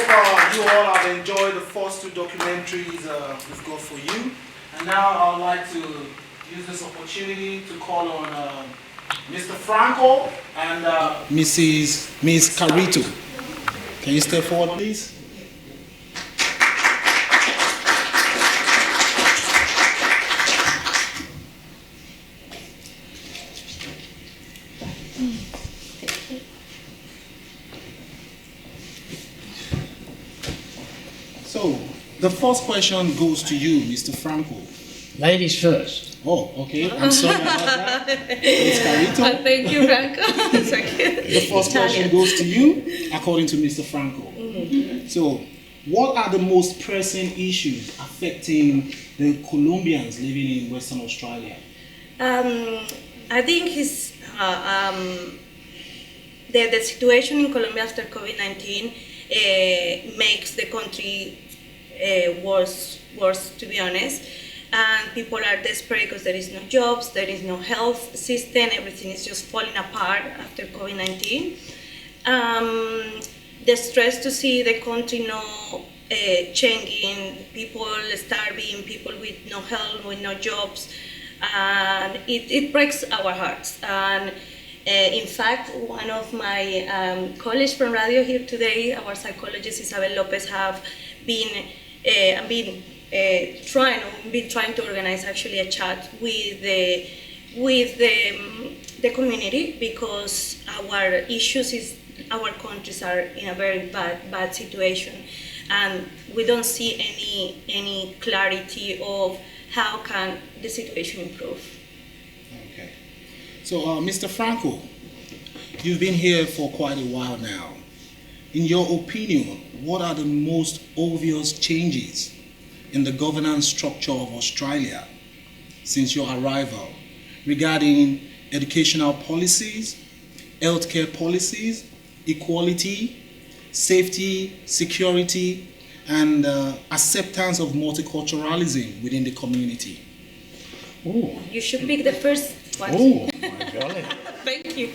hope you all have enjoyed the first two documentaries we've got for you. And now I would like to use this opportunity to call on Mr. Franco and Miss Karito. Can you step forward, please? So, the first question goes to you, Mr. Franco. Ladies first. Oh, okay. I'm sorry about that. Ms. Karito. Thank you, Franco. The first question goes to you, according to Mr. Franco. Mm-hmm. So, what are the most pressing issues affecting the Colombians living in Western Australia? I think the situation in Colombia after COVID-19 makes the country worse, to be honest. And people are desperate because there is no jobs, there is no health system, everything is just falling apart after COVID-19. The stress to see the country changing, people starving, people with no health, with no jobs, and it breaks our hearts. And in fact, one of my colleagues from radio here today, our psychologist Isabel Lopez, have been trying to organize actually a chat with the community, because our issues is our countries are in a very bad situation, and we don't see any clarity of how can the situation improve. Okay. So, Mr. Franco, you've been here for quite a while now. In your opinion, what are the most obvious changes in the governance structure of Australia since your arrival regarding educational policies, healthcare policies, equality, safety, security, and acceptance of multiculturalism within the community? Oh. You should pick the first one. Oh, my golly. Thank you.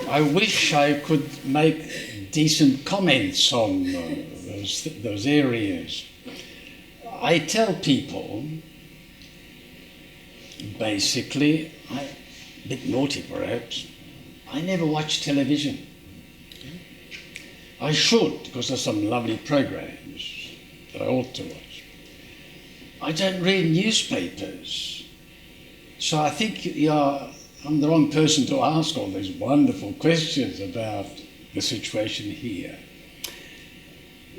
I wish I could make decent comments on those areas. I tell people, basically, a bit naughty perhaps, I never watch television. I should, because there's some lovely programs that I ought to watch. I don't read newspapers. So I think I'm the wrong person to ask all these wonderful questions about the situation here.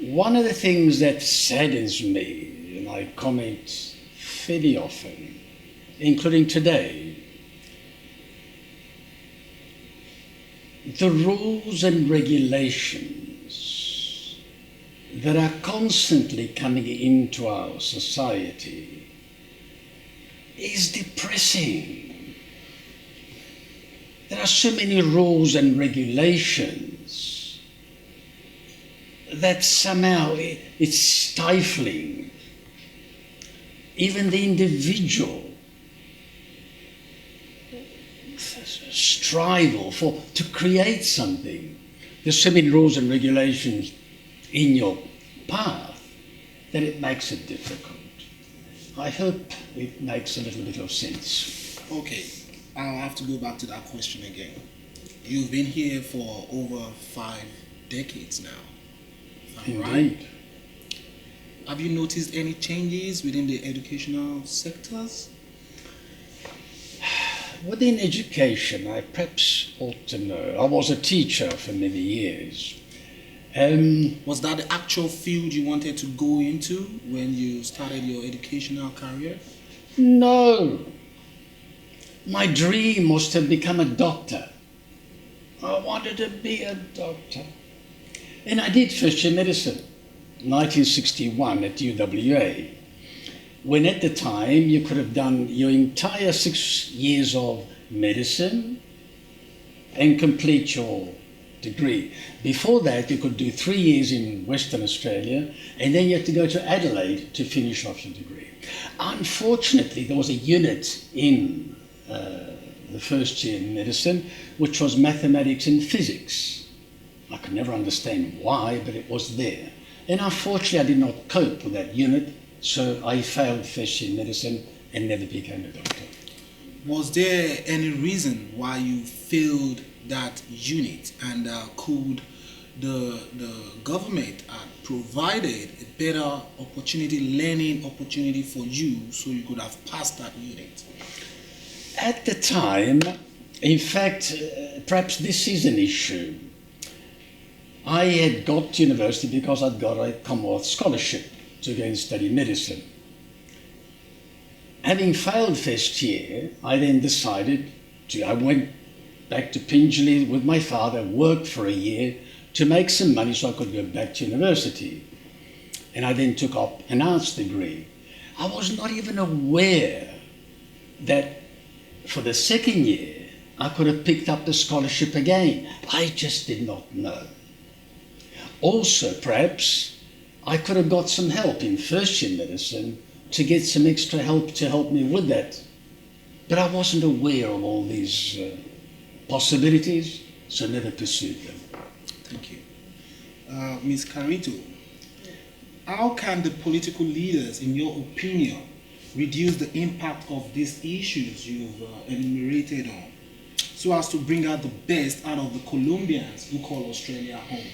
One of the things that saddens me, and I comment fairly often, including today, the rules and regulations that are constantly coming into our society is depressing. There are so many rules and regulations that somehow it's stifling even the individual struggle to create something. There's so many rules and regulations in your path that it makes it difficult. I hope it makes a little bit of sense. Okay, I'll have to go back to that question again. You've been here for over 5 decades now. Indeed. Right? Have you noticed any changes within the educational sectors? Within education, I perhaps ought to know. I was a teacher for many years. Was that the actual field you wanted to go into when you started your educational career? No. My dream was to become a doctor. I wanted to be a doctor. And I did first year medicine, 1961 at UWA, when at the time you could have done your entire 6 years of medicine and complete your degree. Before that, you could do 3 years in Western Australia, and then you had to go to Adelaide to finish off your degree. Unfortunately, there was a unit in the first year in medicine, which was mathematics and physics. I could never understand why, but it was there. And unfortunately, I did not cope with that unit, so I failed first year medicine and never became a doctor. Was there any reason why you failed that unit, and could the government provided a better opportunity, learning opportunity for you, so you could have passed that unit? At the time, in fact, perhaps this is an issue. I had got to university because I'd got a Commonwealth scholarship to go and study medicine. Having failed first year, I then decided I went back to Pingelly with my father, worked for a year to make some money so I could go back to university. And I then took up an arts degree. I was not even aware that for the second year, I could have picked up the scholarship again. I just did not know. Also, perhaps, I could have got some help in first year medicine to get some extra help to help me with that. But I wasn't aware of all these possibilities, so never pursued them. Thank you. Ms. Karito, how can the political leaders, in your opinion, reduce the impact of these issues you've enumerated on, so as to bring out the best out of the Colombians who call Australia home?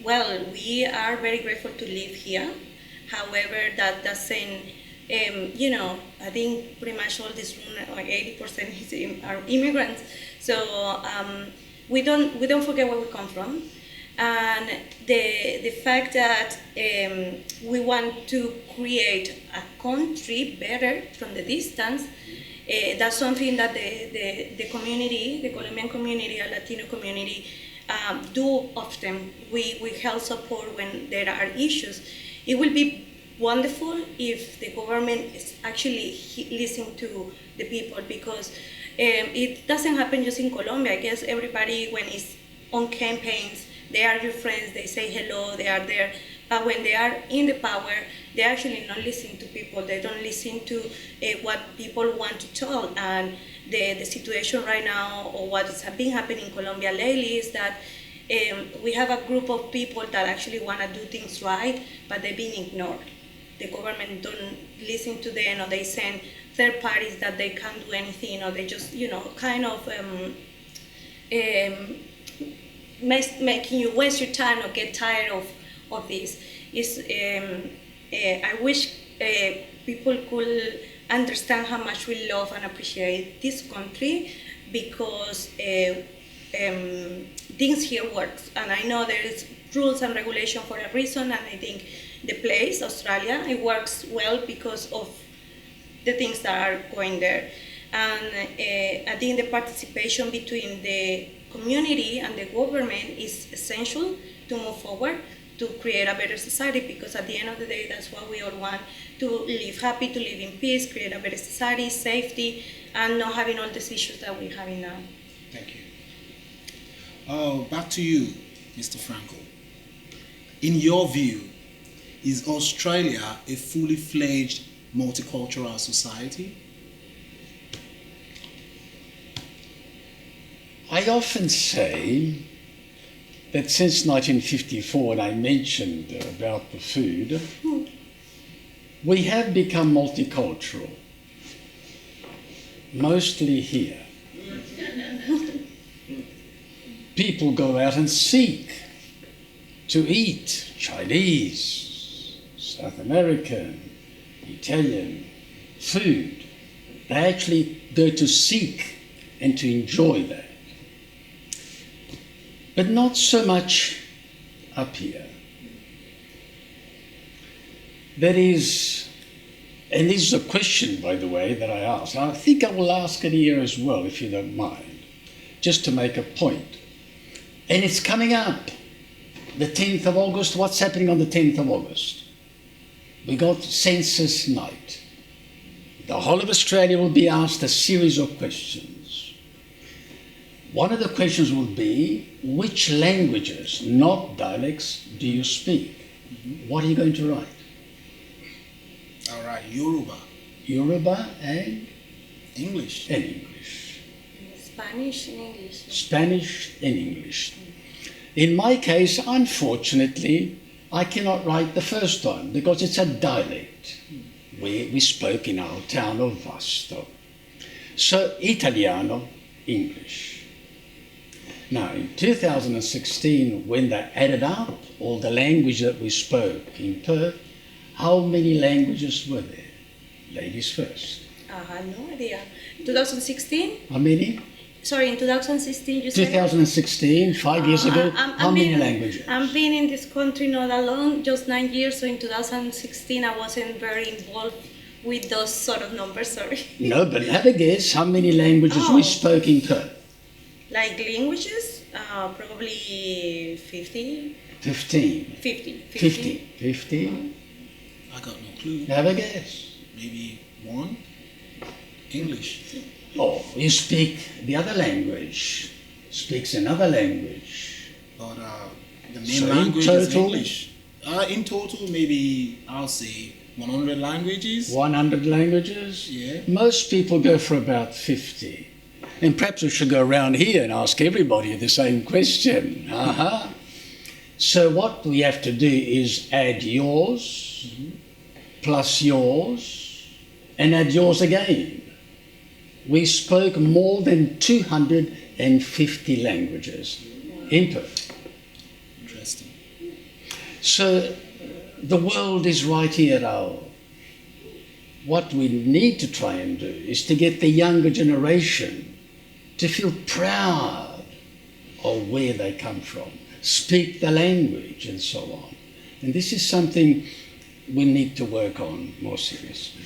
Well, we are very grateful to live here. However, that doesn't, I think pretty much all this room, like 80% are immigrants. So we don't forget where we come from, and the fact that we want to create a country better from the distance. That's something that the community, the Colombian community, a Latino community, do often. We help support when there are issues. It will be wonderful if the government is actually listening to the people, because it doesn't happen just in Colombia. I guess everybody, when it's on campaigns, they are your friends, they say hello, they are there. But when they are in the power, they actually not listen to people. They don't listen to what people want to tell. And the situation right now, or what has been happening in Colombia lately, is that we have a group of people that actually want to do things right, but they've been ignored. The government don't listen to them, or they send third parties that they can't do anything, or they just, kind of making you waste your time or get tired of this. I wish people could understand how much we love and appreciate this country, because things here works. And I know there is rules and regulation for a reason, and I think the place, Australia, it works well because of the things that are going there. And I think the participation between the community and the government is essential to move forward, to create a better society, because at the end of the day, that's what we all want: to live happy, to live in peace, create a better society, safety, and not having all these issues that we're having now. Thank you. Back to you, Mr. Franco. In your view, is Australia a fully fledged multicultural society? I often say that since 1954, when I mentioned about the food, we have become multicultural, mostly here. People go out and seek to eat Chinese, South American, Italian food. They actually go to seek and to enjoy that. But not so much up here. There is, and this is a question, by the way, that I ask. I think I will ask it here as well, if you don't mind, just to make a point. And it's coming up, the 10th of August. What's happening on the 10th of August? We got census night. The whole of Australia will be asked a series of questions. One of the questions will be, which languages, not dialects, do you speak? Mm-hmm. What are you going to write? All right, Yoruba. Yoruba and? English. And English. Spanish and English. Spanish and English. In my case, unfortunately, I cannot write the first one because it's a dialect. We spoke in our town of Vasto. So Italiano, English. Now in 2016, when they added up all the language that we spoke in Perth, how many languages were there? Ladies first. I have no idea. 2016? How many? Sorry, in 2016 you said? 2016, 5 years ago, how many languages? I've been in this country not that long, just 9 years, so in 2016 I wasn't very involved with those sort of numbers, sorry. No, but have a guess how many languages we spoke in Perth? Like languages, probably 50. 15. 50. 50. 50. I got no clue. Have a guess. Maybe one? English. Oh, you speak the other language, speaks another language. But the main So in language is total? English. In total, maybe I'll say 100 languages. 100 languages? Yeah. Most people go for about 50. And perhaps we should go around here and ask everybody the same question. So what we have to do is add yours, plus yours, and add yours again. We spoke more than 250 languages in Perth. Interesting. So the world is right here now. What we need to try and do is to get the younger generation to feel proud of where they come from, speak the language and so on. And this is something we need to work on more seriously.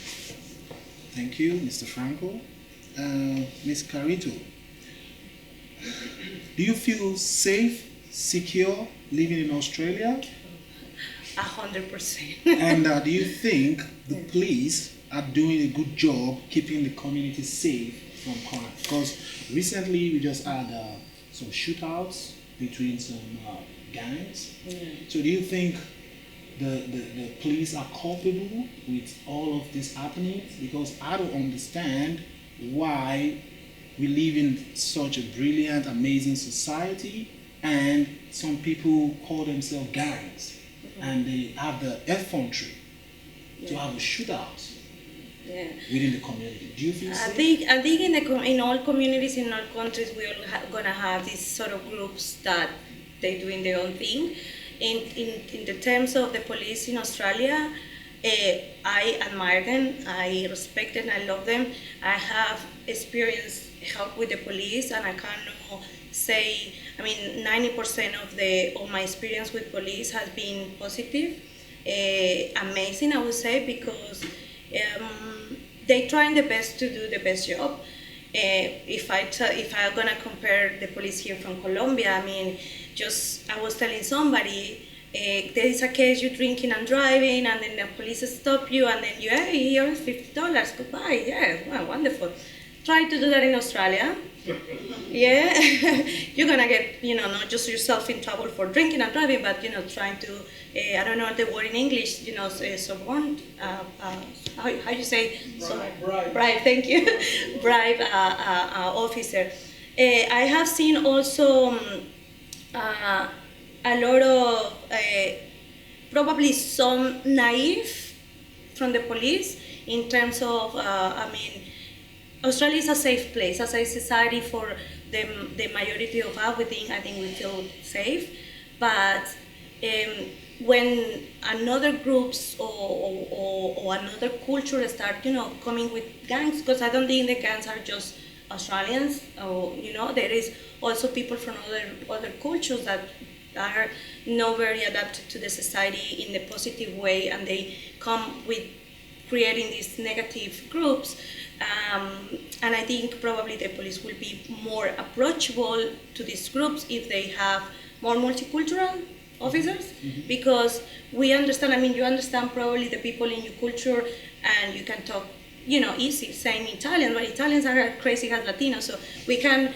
Thank you, Mr. Franco. Ms. Karito, do you feel safe, secure living in Australia? 100%. And do you think the police are doing a good job keeping the community safe from crime? Because recently we just had some shootouts between some gangs. So do you think the police are culpable with all of this happening? Because I don't understand why we live in such a brilliant, amazing society and some people call themselves gangs and they have the effrontery to have a shootout within the community. Do you feel safe? I think in all communities, in all countries, we're gonna have these sort of groups that they're doing their own thing. In the terms of the police in Australia, I admire them, I respect them, I love them. I have experienced help with the police, and I cannot say, 90% of my experience with police has been positive, amazing, I would say, because they're trying the best to do the best job. If I'm gonna compare the police here from Colombia, I was telling somebody, there is a case you're drinking and driving, and then the police stop you, and then here's $50, goodbye, well, wonderful. Try to do that in Australia. Yeah, you're gonna get, not just yourself in trouble for drinking and driving, but, trying to, I don't know the word in English, suborn, how you say? Bribe, thank you. Bribe officer. I have seen also a lot of probably some naive from the police in terms of, Australia is a safe place, a safe society for the majority of us. I think we feel safe. But when another groups or another culture start, coming with gangs, because I don't think the gangs are just Australians, or, there is also people from other cultures that are not very adapted to the society in the positive way, and they come with creating these negative groups. And I think probably the police will be more approachable to these groups if they have more multicultural officers, because we understand, you understand probably the people in your culture, and you can talk, easy, saying Italian, but Italians are crazy as Latinos, so we can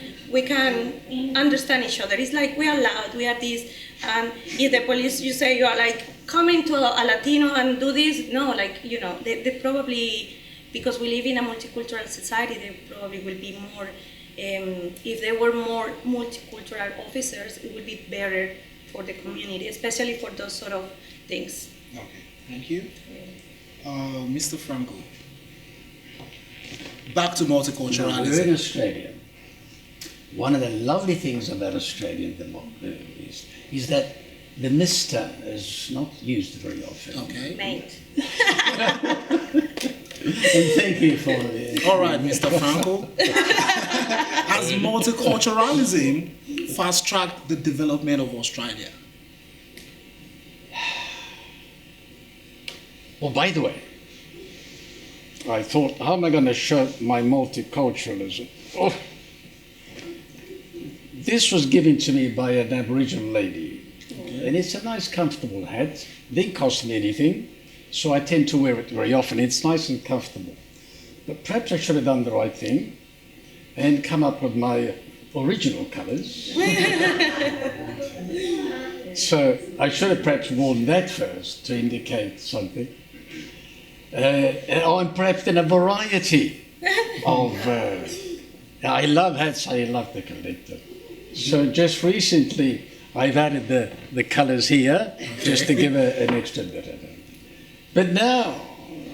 understand each other. It's like we are loud, we are this, and if the police, you say you are like coming to a Latino and do this, no, they probably, because we live in a multicultural society, they probably will be more if there were more multicultural officers, it would be better for the community, especially for those sort of things. Okay, thank you. Mr. Franco, back to Now, we're in multiculturalism. Australia. One of the lovely things about Australian democracy is that the Mr. is not used very often. Okay. Mate. And thank you for the... All right, Mr. Franco. Has multiculturalism fast-tracked the development of Australia? Oh, by the way, I thought, how am I going to show my multiculturalism? Oh. This was given to me by an Aboriginal lady. And it's a nice, comfortable hat. Didn't cost me anything, so I tend to wear it very often. It's nice and comfortable. But perhaps I should have done the right thing and come up with my original colours. So I should have perhaps worn that first to indicate something. Or perhaps in a variety of... I love hats, I love the collector. So just recently I've added the colours here just to give an extra bit of it. But now,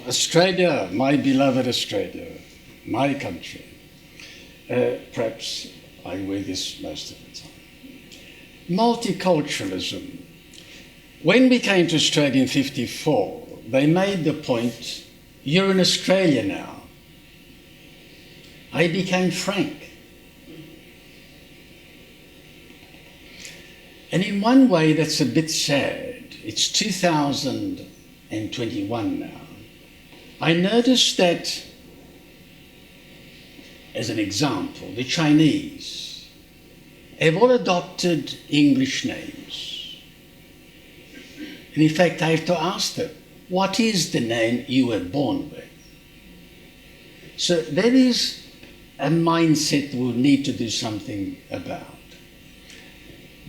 Australia, my beloved Australia, my country, perhaps I wear this most of the time. Multiculturalism. When we came to Australia in '54, they made the point, you're in Australia now. I became frank. And in one way that's a bit sad, it's 2021 now. I noticed that, as an example, the Chinese have all adopted English names. And in fact, I have to ask them, what is the name you were born with? So that is a mindset we'll need to do something about.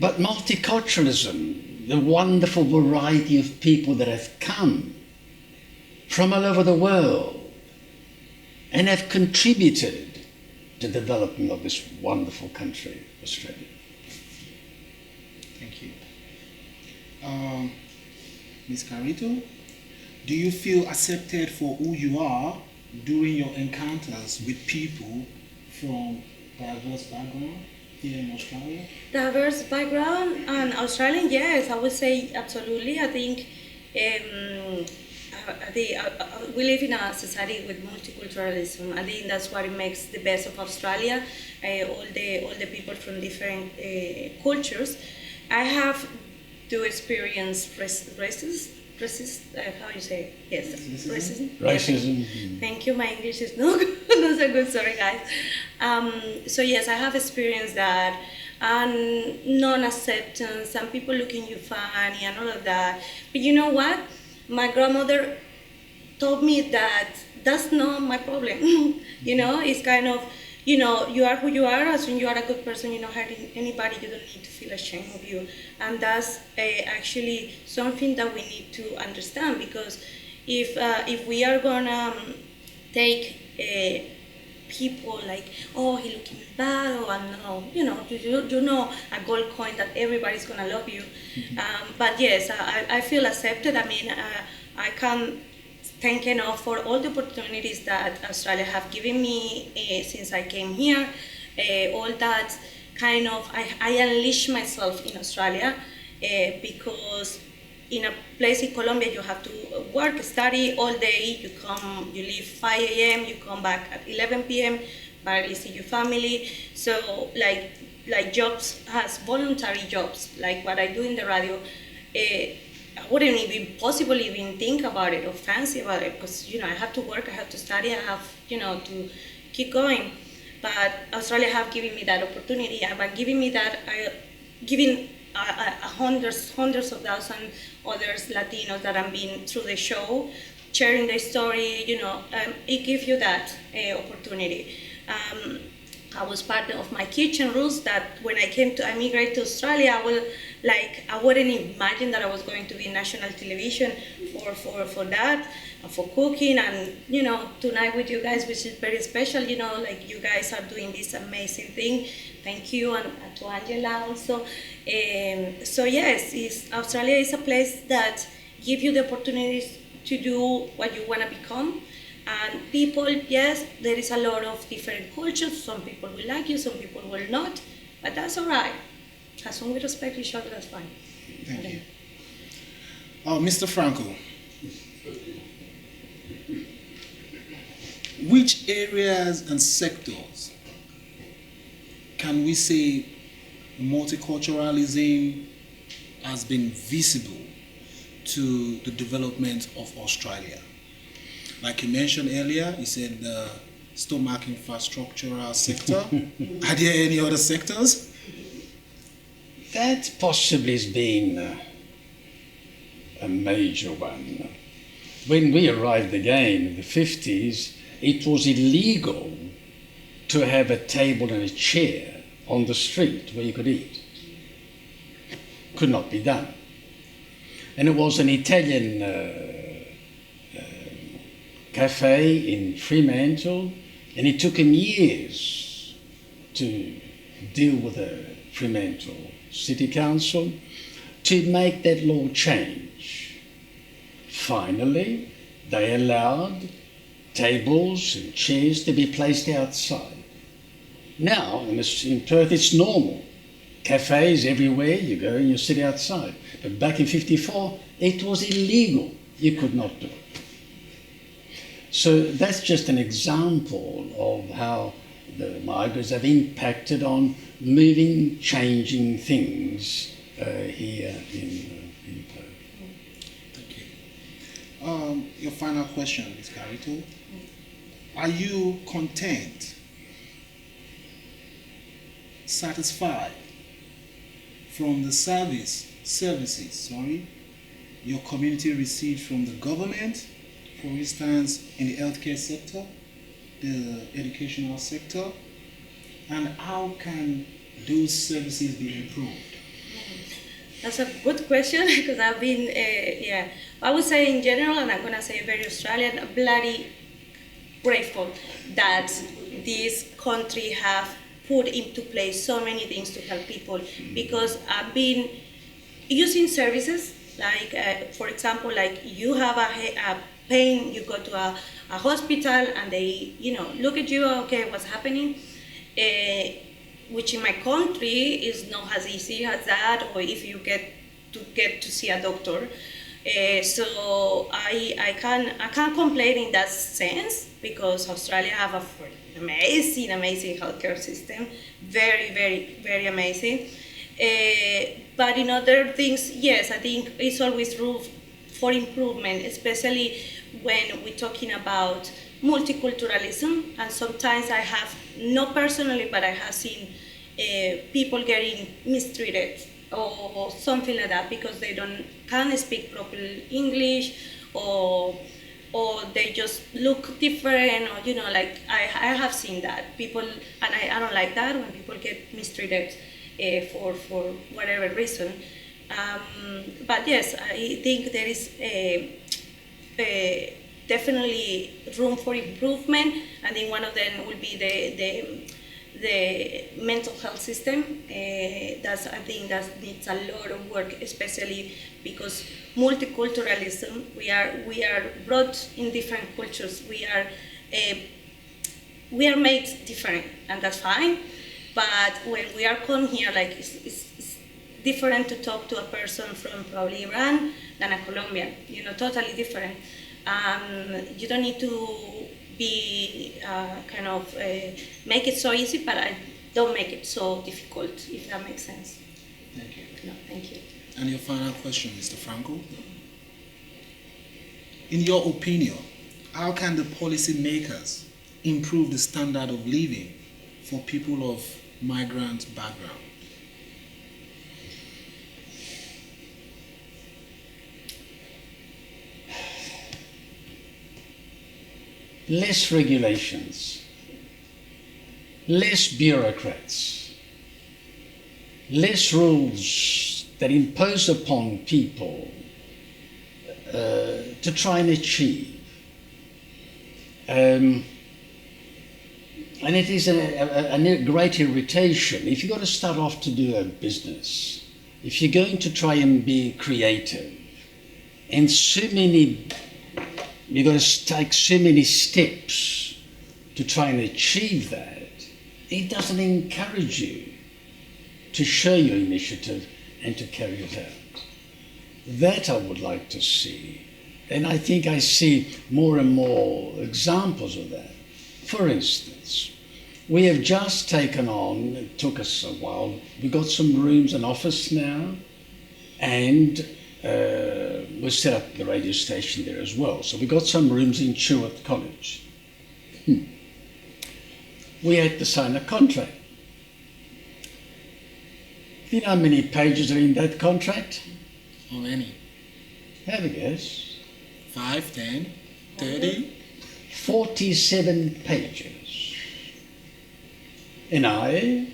But multiculturalism, the wonderful variety of people that have come from all over the world and have contributed to the development of this wonderful country, Australia. Thank you. Ms. Karito, do you feel accepted for who you are during your encounters with people from diverse backgrounds here in Australia? Diverse background and Australian, yes, I would say absolutely. I think we live in a society with multiculturalism. I think that's what it makes the best of Australia. All the people from different cultures. I have to experience racist. How you say it? Yes, racism. Racism. Yeah, thank you. My English is not so good. Sorry, guys. So yes, I have experienced that, and non-acceptance, and people looking you funny, and all of that. But you know what? My grandmother told me that that's not my problem. You know, it's kind of, you know, you are who you are. As when you are a good person, you're not hurting anybody. You don't need to feel ashamed of you, and that's actually something that we need to understand. Because if we are gonna take people like, oh, he looking bad, or no, you know a gold coin that everybody's gonna love you. But yes, I feel accepted. I mean, I can't thank enough for all the opportunities that Australia have given me since I came here. All that kind of, I unleash myself in Australia because in a place in Colombia you have to work, study all day. You leave 5 a.m., you come back at 11 p.m., barely see your family. So like jobs as voluntary jobs, like what I do in the radio, I wouldn't even possibly even think about it or fancy about it, because I have to work, I have to study, I have to keep going. But Australia have given me that opportunity, and by giving me that, giving hundreds of thousands others Latinos that have been through the show, sharing their story, it gives you that opportunity. I was part of my kitchen rules that when I came to immigrate to Australia, I wouldn't imagine that I was going to be in national television for that, for cooking, and tonight with you guys, which is very special. Like you guys are doing this amazing thing. Thank you, and to Angela also. So yes, Australia is a place that gives you the opportunities to do what you want to become. And people, yes, there is a lot of different cultures. Some people will like you, some people will not, but that's all right. As long as we respect each other, that's fine. Thank you. Mr. Franco, which areas and sectors can we say multiculturalism has been visible to the development of Australia? Like you mentioned earlier, you said the stomach infrastructural sector. Are there any other sectors? That possibly has been a major one. When we arrived again in the 50s, it was illegal to have a table and a chair on the street where you could eat. Could not be done. And it was an Italian cafe in Fremantle, and it took him years to deal with the Fremantle City Council to make that law change. Finally, they allowed tables and chairs to be placed outside. Now, in Perth, it's normal. Cafes everywhere, you go and you sit outside. But back in 54, it was illegal. You could not do it. So that's just an example of how the migrants have impacted on moving, changing things here in Perth. Thank you. Your final question, Ms. Karito. Are you content, satisfied from the services your community received from the government? For instance, in the healthcare sector, the educational sector, and how can those services be improved? That's a good question because I've been, I would say in general, and I'm going to say very Australian, bloody grateful that this country have put into place so many things to help people, because I've been using services like, for example, like you have a pain, you go to a hospital and they, look at you, okay, what's happening? Which in my country is not as easy as that, or if you get to see a doctor. So I can't complain in that sense, because Australia have a amazing healthcare system, very, very, very amazing. But in other things, yes, I think it's always room for improvement, especially when we're talking about multiculturalism. And sometimes I have, not personally, but I have seen people getting mistreated or something like that because they can't speak proper English, or they just look different, or like I have seen that people, and I don't like that when people get mistreated for whatever reason. But yes, I think there is definitely room for improvement. I think one of them will be the mental health system. I think that needs a lot of work, especially because multiculturalism, we are brought in different cultures. We are made different, and that's fine. But when we are come here, like it's different to talk to a person from probably Iran than a Colombian. Totally different. You don't need to be make it so easy, but I don't make it so difficult, if that makes sense. Thank you. No, thank you. And your final question, Mr. Franco. In your opinion, how can the policy makers improve the standard of living for people of migrant background? Less regulations. less bureaucrats, less rules that impose upon people to try and achieve. And it is a great irritation. If you've got to start off to do a business, if you're going to try and be creative, and you've got to take so many steps to try and achieve that, it doesn't encourage you to show your initiative and to carry it out. That I would like to see. And I think I see more and more examples of that. For instance, we have just taken on, it took us a while, we got some rooms and office now, and we set up the radio station there as well. So we got some rooms in Chewett College. We had to sign a contract. Do you know how many pages are in that contract? How many? Have a guess. 5, 10, 30? 47 pages. And I,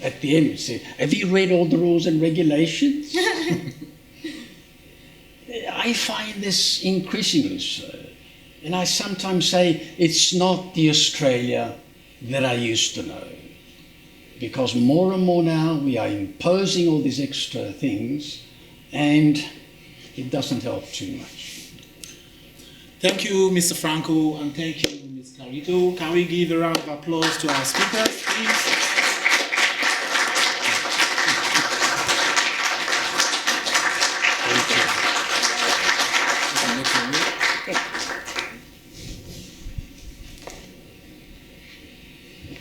at the end, said, have you read all the rules and regulations? I find this increasingly so. And I sometimes say it's not the Australia that I used to know. Because more and more now we are imposing all these extra things and it doesn't help too much. Thank you, Mr. Franco, and thank you, Ms. Karito. Can we give a round of applause to our speakers, please?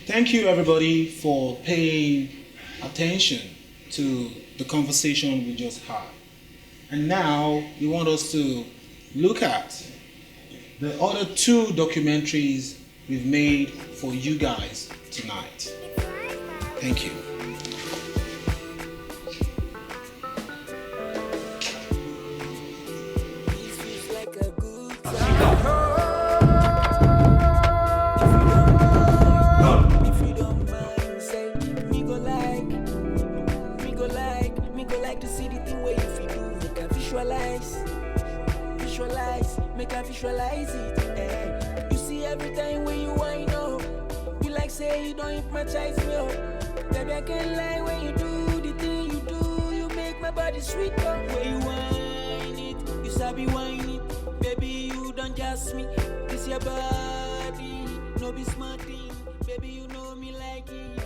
Thank you, everybody, for paying attention to the conversation we just had. And now we want us to look at the other 2 documentaries we've made for you guys tonight. Thank you. Visualize it, eh. You see every time when you wind up, you like say you don't hypnotize me up. Baby, I can't lie when you do the thing you do, you make my body sweet up. When you whine it, you sabi whine it. Baby, you don't just me, this your body, no be smart thing. Baby, you know me like it.